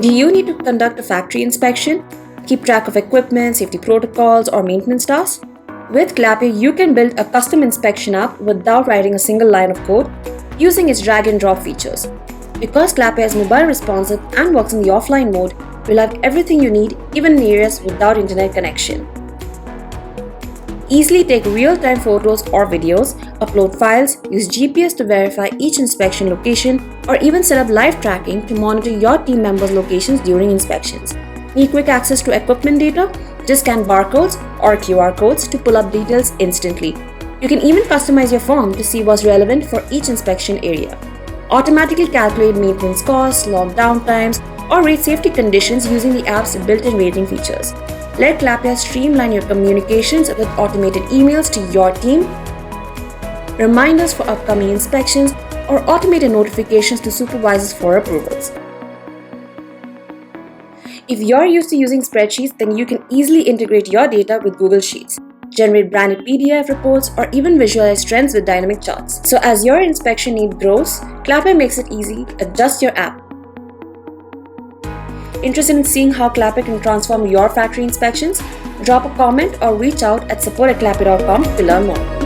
Do you need to conduct a factory inspection? Keep track of equipment, safety protocols, or maintenance tasks? With Clapia, you can build a custom inspection app without writing a single line of code using its drag and drop features. Because Clapia is mobile responsive and works in the offline mode, you'll have everything you need even in areas without internet connection. Easily take real-time photos or videos, upload files, use GPS to verify each inspection location, or even set up live tracking to monitor your team members' locations during inspections. Need quick access to equipment data? Just scan barcodes or QR codes to pull up details instantly. You can even customize your form to see what's relevant for each inspection area. Automatically calculate maintenance costs, log downtimes, or rate safety conditions using the app's built-in rating features. Let Clapia streamline your communications with automated emails to your team, reminders for upcoming inspections, or automated notifications to supervisors for approvals. If you're used to using spreadsheets, then you can easily integrate your data with Google Sheets, generate branded PDF reports, or even visualize trends with dynamic charts. So as your inspection need grows, Clapia makes it easy to adjust your app. Interested in seeing how Clapia can transform your factory inspections? Drop a comment or reach out at support@clapia.com to learn more.